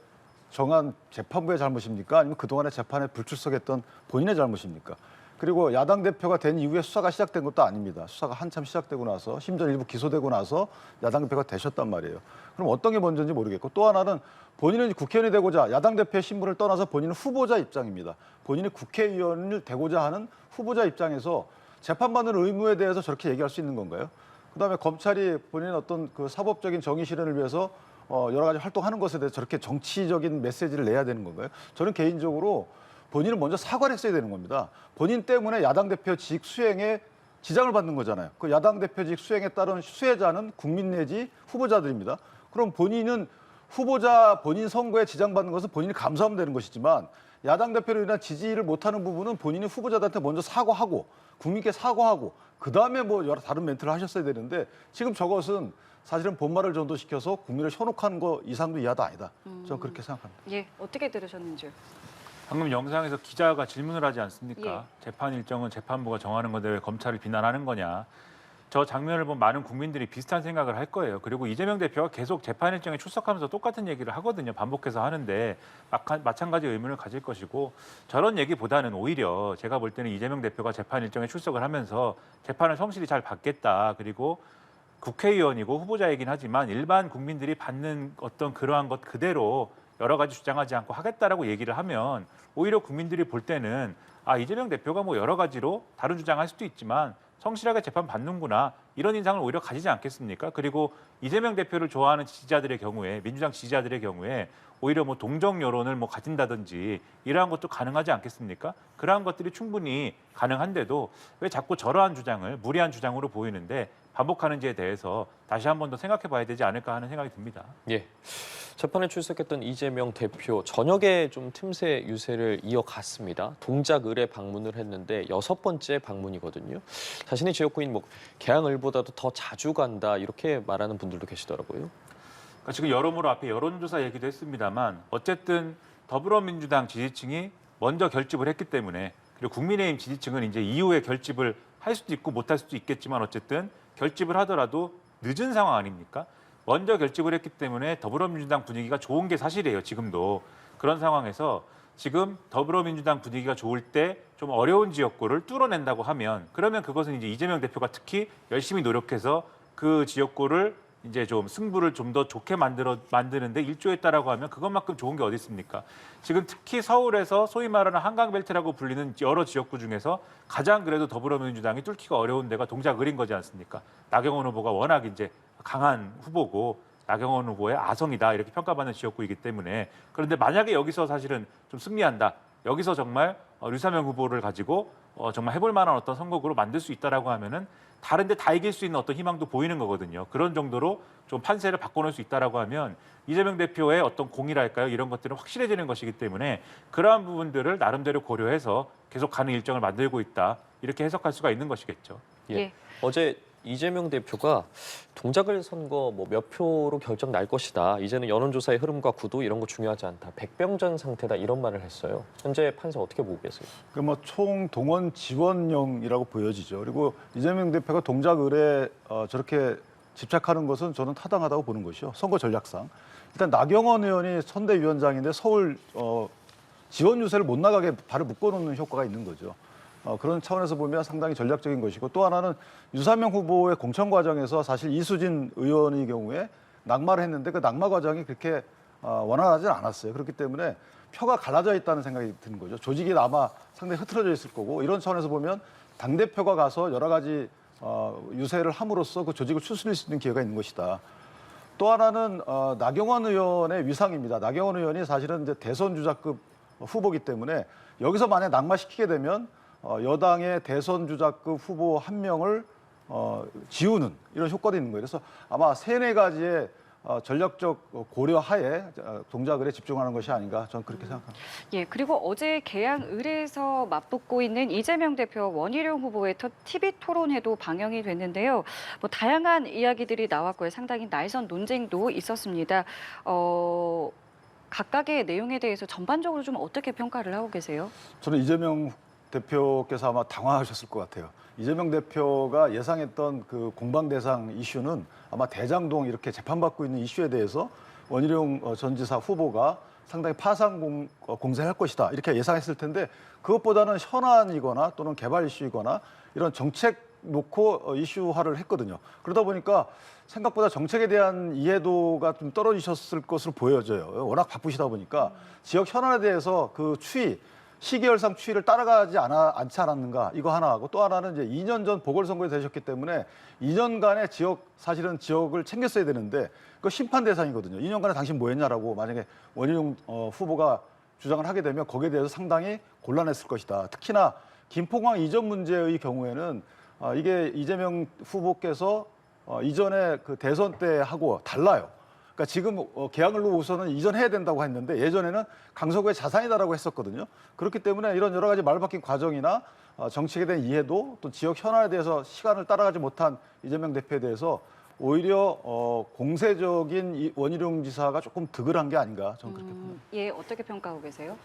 Speaker 4: 정한 재판부의 잘못입니까? 아니면 그동안의 재판에 불출석했던 본인의 잘못입니까? 그리고 야당 대표가 된 이후에 수사가 시작된 것도 아닙니다. 수사가 한참 시작되고 나서 심지어 일부 기소되고 나서 야당 대표가 되셨단 말이에요. 그럼 어떤 게 먼저인지 모르겠고 또 하나는 본인은 국회의원이 되고자 야당 대표의 신분을 떠나서 본인은 후보자 입장입니다. 본인이 국회의원을 되고자 하는 후보자 입장에서 재판받는 의무에 대해서 저렇게 얘기할 수 있는 건가요? 그다음에 검찰이 본인 어떤 그 사법적인 정의 실현을 위해서 여러 가지 활동하는 것에 대해서 저렇게 정치적인 메시지를 내야 되는 건가요? 저는 개인적으로 본인은 먼저 사과를 했어야 되는 겁니다. 본인 때문에 야당 대표직 수행에 지장을 받는 거잖아요. 그 야당 대표직 수행에 따른 수혜자는 국민 내지 후보자들입니다. 그럼 본인은 후보자 본인 선거에 지장받는 것은 본인이 감수하면 되는 것이지만 야당 대표로 인한 지지를 못하는 부분은 본인이 후보자들한테 먼저 사과하고 국민께 사과하고 그다음에 뭐 여러 다른 멘트를 하셨어야 되는데 지금 저것은 사실은 본말을 전도시켜서 국민을 현혹하는 거 이상도 이하도 아니다. 저는 그렇게 생각합니다.
Speaker 1: 예, 어떻게 들으셨는지요?
Speaker 3: 방금 영상에서 기자가 질문을 하지 않습니까?
Speaker 1: 예.
Speaker 3: 재판 일정은 재판부가 정하는 건데 왜 검찰을 비난하는 거냐? 저 장면을 보면 많은 국민들이 비슷한 생각을 할 거예요. 그리고 이재명 대표가 계속 재판 일정에 출석하면서 똑같은 얘기를 하거든요. 반복해서 하는데 마찬가지 의문을 가질 것이고 저런 얘기보다는 오히려 제가 볼 때는 이재명 대표가 재판 일정에 출석을 하면서 재판을 성실히 잘 받겠다. 그리고 국회의원이고 후보자이긴 하지만 일반 국민들이 받는 어떤 그러한 것 그대로 여러 가지 주장하지 않고 하겠다라고 얘기를 하면 오히려 국민들이 볼 때는 이재명 대표가 뭐 여러 가지로 다른 주장할 수도 있지만 성실하게 재판 받는구나 이런 인상을 오히려 가지지 않겠습니까? 그리고 이재명 대표를 좋아하는 지지자들의 경우에 민주당 지지자들의 경우에 오히려 뭐 동정 여론을 뭐 가진다든지 이러한 것도 가능하지 않겠습니까? 그러한 것들이 충분히 가능한데도 왜 자꾸 저러한 주장을 무리한 주장으로 보이는데 반복하는지에 대해서 다시 한 번 더 생각해 봐야 되지 않을까 하는 생각이 듭니다.
Speaker 2: 예. 재판에 출석했던 이재명 대표 저녁에 좀 틈새 유세를 이어갔습니다. 동작 을에 방문을 했는데 6번째 방문이거든요. 자신의 지역구인 뭐 개항을보다도 더 자주 간다 이렇게 말하는 분들도 계시더라고요.
Speaker 3: 그러니까 지금 여러모로 앞에 여론조사 얘기도 했습니다만 어쨌든 더불어민주당 지지층이 먼저 결집을 했기 때문에 그리고 국민의힘 지지층은 이제 이후에 결집을 할 수도 있고 못할 수도 있겠지만 어쨌든 결집을 하더라도 늦은 상황 아닙니까? 먼저 결집을 했기 때문에 더불어민주당 분위기가 좋은 게 사실이에요. 지금도. 그런 상황에서 지금 더불어민주당 분위기가 좋을 때 좀 어려운 지역구를 뚫어낸다고 하면 그러면 그것은 이제 이재명 대표가 특히 열심히 노력해서 그 지역구를 이제 좀 승부를 좀 더 좋게 만드는데 일조했다라고 하면 그것만큼 좋은 게 어디 있습니까? 지금 특히 서울에서 소위 말하는 한강벨트라고 불리는 여러 지역구 중에서 가장 그래도 더불어민주당이 뚫기가 어려운 데가 동작을인 거지 않습니까? 나경원 후보가 워낙 이제 강한 후보고 나경원 후보의 아성이다 이렇게 평가받는 지역구이기 때문에 그런데 만약에 여기서 사실은 좀 승리한다. 여기서 정말 류사명 후보를 가지고 정말 해볼 만한 어떤 선거구로 만들 수 있다라고 하면은 다른데 다 이길 수 있는 어떤 희망도 보이는 거거든요. 그런 정도로 좀 판세를 바꿔놓을 수 있다라고 하면 이재명 대표의 어떤 공이랄까요 이런 것들은 확실해지는 것이기 때문에 그러한 부분들을 나름대로 고려해서 계속 가는 일정을 만들고 있다 이렇게 해석할 수가 있는 것이겠죠.
Speaker 1: 예.
Speaker 2: 어제 이재명 대표가 동작을 선거 뭐 몇 표로 결정 날 것이다. 이제는 여론조사의 흐름과 구도 이런 거 중요하지 않다. 백병전 상태다 이런 말을 했어요. 현재 판세 어떻게 보고 계세요?
Speaker 4: 그 뭐 총동원 지원령이라고 보여지죠. 그리고 이재명 대표가 동작을에 저렇게 집착하는 것은 저는 타당하다고 보는 것이요. 선거 전략상. 일단 나경원 의원이 선대위원장인데 서울 지원 유세를 못 나가게 발을 묶어놓는 효과가 있는 거죠. 그런 차원에서 보면 상당히 전략적인 것이고 또 하나는 유사명 후보의 공천 과정에서 사실 이수진 의원의 경우에 낙마를 했는데 그 낙마 과정이 그렇게 원활하지 않았어요. 그렇기 때문에 표가 갈라져 있다는 생각이 드는 거죠. 조직이 아마 상당히 흐트러져 있을 거고 이런 차원에서 보면 당대표가 가서 여러 가지 유세를 함으로써 그 조직을 추스릴 수 있는 기회가 있는 것이다. 또 하나는 나경원 의원의 위상입니다. 나경원 의원이 사실은 이제 대선 주자급 후보기 때문에 여기서 만약 낙마시키게 되면 여당의 대선 주자급 후보 한 명을 지우는 이런 효과도 있는 거예요. 그래서 아마 3-4가지의 전략적 고려하에 동작을에 집중하는 것이 아닌가 저는 그렇게 생각합니다.
Speaker 1: 예, 그리고 어제 계양을에서 맞붙고 있는 이재명 대표 원희룡 후보의 TV 토론회도 방영이 됐는데요. 뭐 다양한 이야기들이 나왔고요. 상당히 날선 논쟁도 있었습니다. 각각의 내용에 대해서 전반적으로 좀 어떻게 평가를 하고 계세요?
Speaker 4: 저는 이재명 대표께서 아마 당황하셨을 것 같아요. 이재명 대표가 예상했던 그 공방 대상 이슈는 아마 대장동 이렇게 재판받고 있는 이슈에 대해서 원희룡 전 지사 후보가 상당히 파상 공세할 것이다 이렇게 예상했을 텐데 그것보다는 현안이거나 또는 개발 이슈이거나 이런 정책 놓고 이슈화를 했거든요. 그러다 보니까 생각보다 정책에 대한 이해도가 좀 떨어지셨을 것으로 보여져요. 워낙 바쁘시다 보니까 지역 현안에 대해서 그 추이 시계열상 추이를 따라가지 않지 않았는가 이거 하나 하고 또 하나는 이제 2년 전 보궐선거에 되셨기 때문에 2년간의 사실은 지역을 챙겼어야 되는데 그 심판 대상이거든요. 2년간에 당신 뭐 했냐라고 만약에 원희룡 후보가 주장을 하게 되면 거기에 대해서 상당히 곤란했을 것이다. 특히나 김포공항 이전 문제의 경우에는 이게 이재명 후보께서 이전에 그 대선 때 하고 달라요. 그러니까 지금 계약을 놓고서는 이전해야 된다고 했는데 예전에는 강서구의 자산이다라고 했었거든요. 그렇기 때문에 이런 여러 가지 말바뀐 과정이나 정책에 대한 이해도 또 지역 현안에 대해서 시간을 따라가지 못한 이재명 대표에 대해서 오히려 공세적인 이 원희룡 지사가 조금 득을 한 게 아닌가 저는 그렇게 봅니다.
Speaker 1: 예, 어떻게 평가하고 계세요?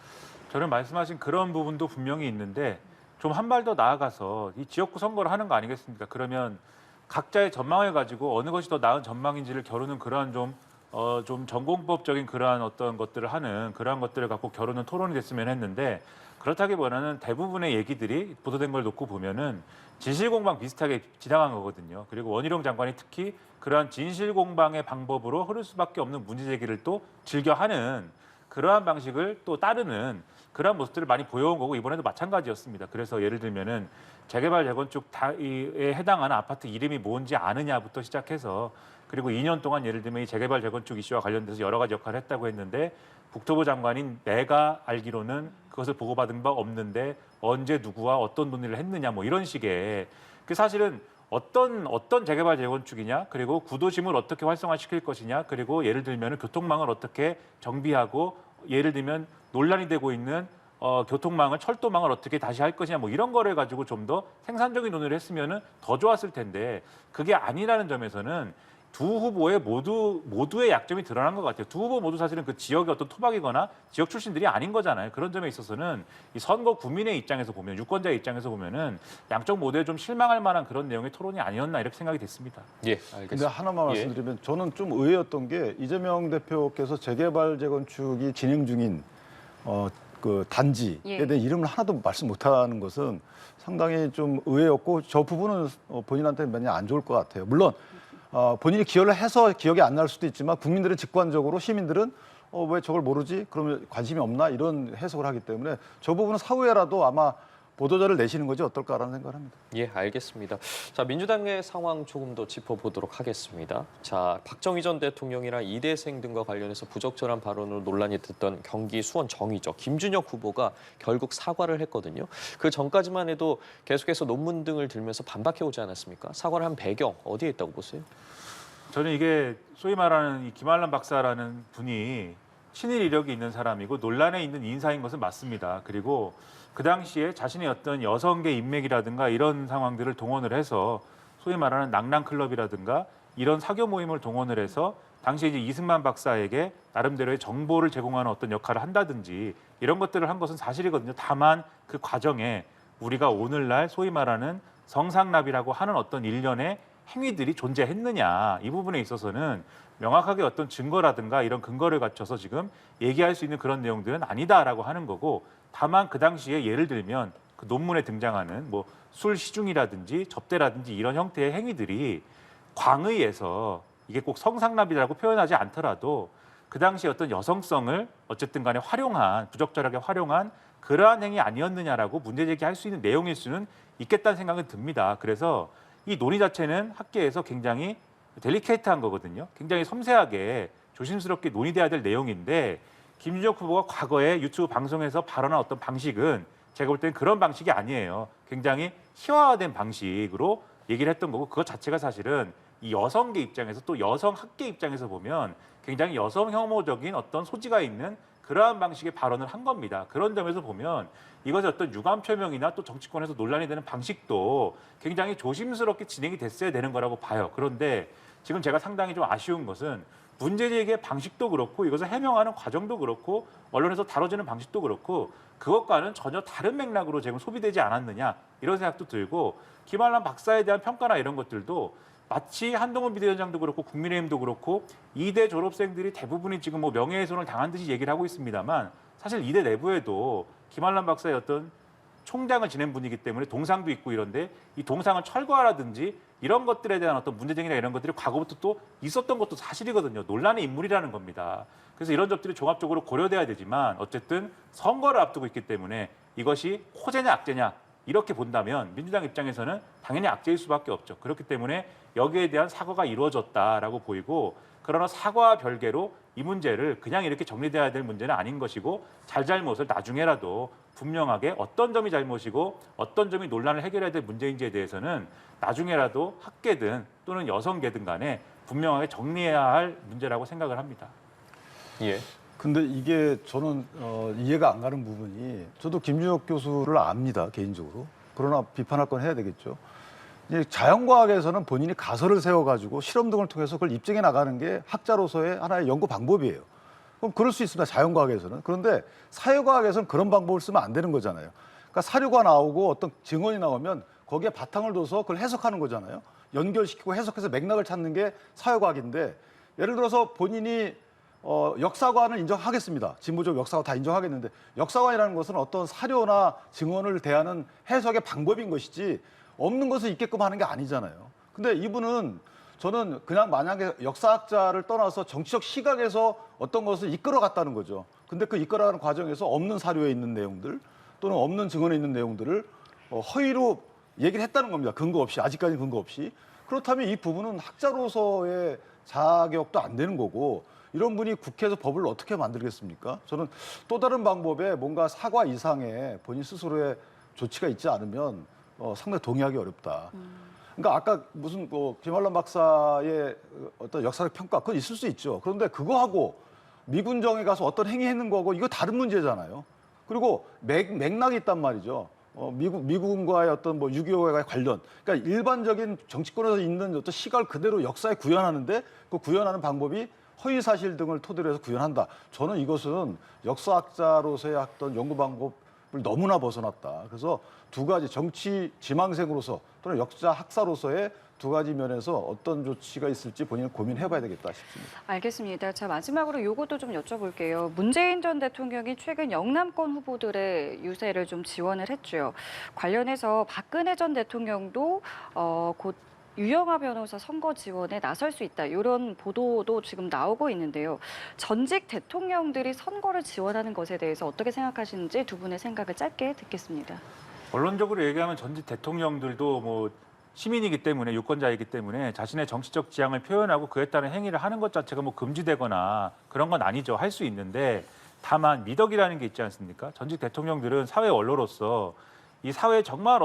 Speaker 3: 저는 말씀하신 그런 부분도 분명히 있는데 좀 한 발 더 나아가서 이 지역구 선거를 하는 거 아니겠습니까? 그러면 각자의 전망을 가지고 어느 것이 더 나은 전망인지를 겨루는 그러한 좀 전공법적인 그러한 어떤 것들을 하는 그러한 것들을 갖고 겨루는 토론이 됐으면 했는데 그렇다기보다는 대부분의 얘기들이 보도된 걸 놓고 보면은 진실공방 비슷하게 지나간 거거든요. 그리고 원희룡 장관이 특히 그러한 진실공방의 방법으로 흐를 수밖에 없는 문제 제기를 또 즐겨하는 그러한 방식을 또 따르는 그러한 모습들을 많이 보여온 거고 이번에도 마찬가지였습니다. 그래서 예를 들면은 재개발 재건축에 해당하는 아파트 이름이 뭔지 아느냐부터 시작해서 그리고 2년 동안 예를 들면 이 재개발 재건축 이슈와 관련돼서 여러 가지 역할을 했다고 했는데 국토부 장관인 내가 알기로는 그것을 보고받은 바 없는데 언제 누구와 어떤 논의를 했느냐 뭐 이런 식의 그 사실은 어떤 재개발 재건축이냐 그리고 구도심을 어떻게 활성화시킬 것이냐 그리고 예를 들면 교통망을 어떻게 정비하고 예를 들면 논란이 되고 있는 교통망을 철도망을 어떻게 다시 할 것이냐 뭐 이런 거를 가지고 좀 더 생산적인 논의를 했으면은 더 좋았을 텐데 그게 아니라는 점에서는 두 후보의 모두의 약점이 드러난 것 같아요. 두 후보 모두 사실은 그 지역의 어떤 토박이거나 지역 출신들이 아닌 거잖아요. 그런 점에 있어서는 이 선거 국민의 입장에서 보면 유권자의 입장에서 보면은 양쪽 모두에 좀 실망할 만한 그런 내용의 토론이 아니었나 이렇게 생각이 됐습니다.
Speaker 2: 예, 알겠습니다.
Speaker 4: 근데 하나만 말씀드리면 저는 좀 의외였던 게 이재명 대표께서 재개발 재건축이 진행 중인 그 단지에 대한 이름을 하나도 말씀 못하는 것은 상당히 좀 의외였고 저 부분은 본인한테 많이 안 좋을 것 같아요. 물론 본인이 기여를 해서 기억이 안 날 수도 있지만 국민들은 직관적으로 시민들은 왜 저걸 모르지? 그러면 관심이 없나? 이런 해석을 하기 때문에 저 부분은 사후에라도 아마 보도자를 내시는 거지 어떨까라는 생각을 합니다.
Speaker 2: 예, 알겠습니다. 자, 민주당의 상황 조금 더 짚어보도록 하겠습니다. 자, 박정희 전 대통령이랑 이대생 등과 관련해서 부적절한 발언으로 논란이 됐던 경기 수원 정의죠. 김준혁 후보가 결국 사과를 했거든요. 그 전까지만 해도 계속해서 논문 등을 들면서 반박해오지 않았습니까? 사과를 한 배경 어디에 있다고 보세요?
Speaker 3: 저는 이게 소위 말하는 이 김한란 박사라는 분이 친일 이력이 있는 사람이고 논란에 있는 인사인 것은 맞습니다. 그리고 그 당시에 자신의 어떤 여성계 인맥이라든가 이런 상황들을 동원을 해서 소위 말하는 낭랑클럽이라든가 이런 사교 모임을 동원을 해서 당시에 이제 이승만 박사에게 나름대로의 정보를 제공하는 어떤 역할을 한다든지 이런 것들을 한 것은 사실이거든요. 다만 그 과정에 우리가 오늘날 소위 말하는 성상납이라고 하는 어떤 일련의 행위들이 존재했느냐 이 부분에 있어서는 명확하게 어떤 증거라든가 이런 근거를 갖춰서 지금 얘기할 수 있는 그런 내용들은 아니다라고 하는 거고 다만 그 당시에 예를 들면 그 논문에 등장하는 뭐 술 시중이라든지 접대라든지 이런 형태의 행위들이 광의에서 이게 꼭 성상납이라고 표현하지 않더라도 그 당시 어떤 여성성을 어쨌든 간에 부적절하게 활용한 그러한 행위 아니었느냐라고 문제 제기할 수 있는 내용일 수는 있겠다는 생각은 듭니다. 그래서 이 논의 자체는 학계에서 굉장히 델리케이트한 거거든요. 굉장히 섬세하게 조심스럽게 논의돼야 될 내용인데 김준혁 후보가 과거에 유튜브 방송에서 발언한 어떤 방식은 제가 볼 때는 그런 방식이 아니에요. 굉장히 희화화된 방식으로 얘기를 했던 거고 그것 자체가 사실은 이 여성계 입장에서 또 여성 학계 입장에서 보면 굉장히 여성 혐오적인 어떤 소지가 있는 그러한 방식의 발언을 한 겁니다. 그런 점에서 보면 이것의 어떤 유감 표명이나 또 정치권에서 논란이 되는 방식도 굉장히 조심스럽게 진행이 됐어야 되는 거라고 봐요. 그런데 지금 제가 상당히 좀 아쉬운 것은 문제 제기의 방식도 그렇고 이것을 해명하는 과정도 그렇고 언론에서 다뤄지는 방식도 그렇고 그것과는 전혀 다른 맥락으로 지금 소비되지 않았느냐 이런 생각도 들고 김한란 박사에 대한 평가나 이런 것들도 마치 한동훈 비대위원장도 그렇고 국민의힘도 그렇고 이대 졸업생들이 대부분이 지금 뭐 명예훼손을 당한 듯이 얘기를 하고 있습니다만 사실 이대 내부에도 김한란 박사의 어떤 총장을 지낸 분이기 때문에 동상도 있고 이런데 이 동상을 철거하라든지 이런 것들에 대한 어떤 문제쟁이나 이런 것들이 과거부터 또 있었던 것도 사실이거든요. 논란의 인물이라는 겁니다. 그래서 이런 점들이 종합적으로 고려돼야 되지만 어쨌든 선거를 앞두고 있기 때문에 이것이 호재냐 악재냐 이렇게 본다면 민주당 입장에서는 당연히 악재일 수밖에 없죠. 그렇기 때문에 여기에 대한 사과가 이루어졌다라고 보이고 그러나 사과와 별개로 이 문제를 그냥 이렇게 정리돼야 될 문제는 아닌 것이고 잘잘못을 나중에라도 분명하게 어떤 점이 잘못이고 어떤 점이 논란을 해결해야 될 문제인지에 대해서는 나중에라도 학계든 또는 여성계든 간에 분명하게 정리해야 할 문제라고 생각을 합니다.
Speaker 2: 예.
Speaker 4: 근데 이게 저는 이해가 안 가는 부분이 저도 김준혁 교수를 압니다, 개인적으로. 그러나 비판할 건 해야 되겠죠. 이제 자연과학에서는 본인이 가설을 세워가지고 실험 등을 통해서 그걸 입증해 나가는 게 학자로서의 하나의 연구 방법이에요. 그럼 그럴 수 있습니다, 자연과학에서는. 그런데 사회과학에서는 그런 방법을 쓰면 안 되는 거잖아요. 그러니까 사료가 나오고 어떤 증언이 나오면 거기에 바탕을 둬서 그걸 해석하는 거잖아요. 연결시키고 해석해서 맥락을 찾는 게 사회과학인데 예를 들어서 본인이 역사관을 인정하겠습니다. 진보적 역사관 다 인정하겠는데 역사관이라는 것은 어떤 사료나 증언을 대하는 해석의 방법인 것이지 없는 것을 있게끔 하는 게 아니잖아요. 근데 이분은 저는 그냥 만약에 역사학자를 떠나서 정치적 시각에서 어떤 것을 이끌어갔다는 거죠. 근데 그 이끌어가는 과정에서 없는 사료에 있는 내용들 또는 없는 증언에 있는 내용들을 허위로 얘기를 했다는 겁니다. 근거 없이, 아직까지는 근거 없이. 그렇다면 이 부분은 학자로서의 자격도 안 되는 거고 이런 분이 국회에서 법을 어떻게 만들겠습니까? 저는 또 다른 방법에 뭔가 사과 이상의 본인 스스로의 조치가 있지 않으면 상당히 동의하기 어렵다. 그러니까 아까 무슨 김환란 박사의 어떤 역사적 평가 그건 있을 수 있죠. 그런데 그거하고 미군정에 가서 어떤 행위했는 거하고 이거 다른 문제잖아요. 그리고 맥락이 있단 말이죠. 미국과의 어떤 6.25의 관련. 그러니까 일반적인 정치권에서 있는 어떤 시각을 그대로 역사에 구현하는데 그 구현하는 방법이 허위 사실 등을 토대로 해서 구현한다. 저는 이것은 역사학자로서의 어떤 연구 방법을 너무나 벗어났다. 그래서 두 가지 정치 지망생으로서 또는 역사 학사로서의 두 가지 면에서 어떤 조치가 있을지 본인은 고민해봐야 되겠다 싶습니다.
Speaker 1: 알겠습니다. 자, 마지막으로 요것도 좀 여쭤볼게요. 문재인 전 대통령이 최근 영남권 후보들의 유세를 좀 지원을 했죠. 관련해서 박근혜 전 대통령도 곧 유영하 변호사 선거 지원에 나설 수 있다. 이런 보도도 지금 나오고 있는데요. 전직 대통령들이 선거를 지원하는 것에 대해서 어떻게 생각하시는지 두 분의 생각을 짧게 듣겠습니다.
Speaker 3: 원론적으로 얘기하면 전직 대통령들도 시민이기 때문에 유권자이기 때문에 자신의 정치적 지향을 표현하고 그에 따른 행위를 하는 것 자체가 금지되거나 그런 건 아니죠. 할 수 있는데 다만 미덕이라는 게 있지 않습니까? 전직 대통령들은 사회 원로로서 이 사회에 정말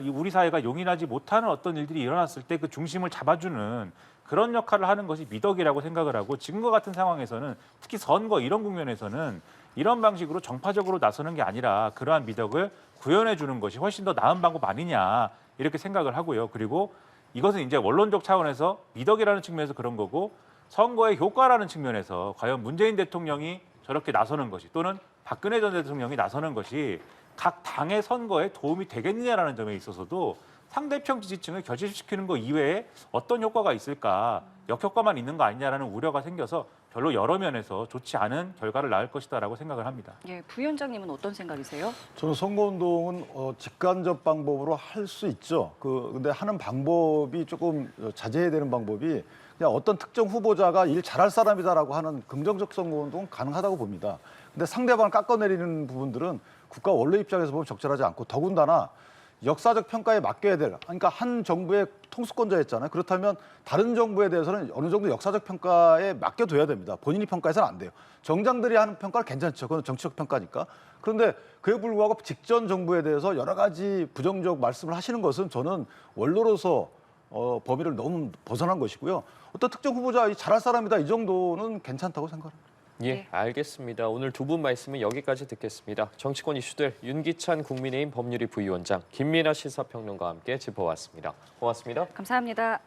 Speaker 3: 우리 사회가 용인하지 못하는 어떤 일들이 일어났을 때 그 중심을 잡아주는 그런 역할을 하는 것이 미덕이라고 생각을 하고 지금과 같은 상황에서는 특히 선거 이런 국면에서는 이런 방식으로 정파적으로 나서는 게 아니라 그러한 미덕을 구현해 주는 것이 훨씬 더 나은 방법 아니냐 이렇게 생각을 하고요. 그리고 이것은 이제 원론적 차원에서 미덕이라는 측면에서 그런 거고 선거의 효과라는 측면에서 과연 문재인 대통령이 저렇게 나서는 것이 또는 박근혜 전 대통령이 나서는 것이 각 당의 선거에 도움이 되겠느냐라는 점에 있어서도 상대편 지지층을 결집시키는 것 이외에 어떤 효과가 있을까, 역효과만 있는 거 아니냐라는 우려가 생겨서 별로 여러 면에서 좋지 않은 결과를 낳을 것이다라고 생각을 합니다.
Speaker 1: 예, 부위원장님은 어떤 생각이세요?
Speaker 4: 저는 선거운동은 직간접 방법으로 할 수 있죠. 근데 하는 방법이 조금 자제해야 되는 방법이 그냥 어떤 특정 후보자가 일 잘할 사람이다라고 하는 긍정적 선거운동은 가능하다고 봅니다. 근데 상대방을 깎아내리는 부분들은 국가 원로 입장에서 보면 적절하지 않고 더군다나 역사적 평가에 맡겨야 될, 그러니까 한 정부의 통수권자였잖아요. 그렇다면 다른 정부에 대해서는 어느 정도 역사적 평가에 맡겨둬야 됩니다. 본인이 평가해서는 안 돼요. 정장들이 하는 평가는 괜찮죠. 그건 정치적 평가니까. 그런데 그에 불구하고 직전 정부에 대해서 여러 가지 부정적 말씀을 하시는 것은 저는 원로로서 범위를 너무 벗어난 것이고요. 어떤 특정 후보자 잘할 사람이다 이 정도는 괜찮다고 생각합니다.
Speaker 2: 예, 알겠습니다. 오늘 두 분 말씀은 여기까지 듣겠습니다. 정치권 이슈들 윤기찬 국민의힘 법률위 부위원장, 김민아 시사평론가와 함께 짚어봤습니다. 고맙습니다.
Speaker 1: 감사합니다.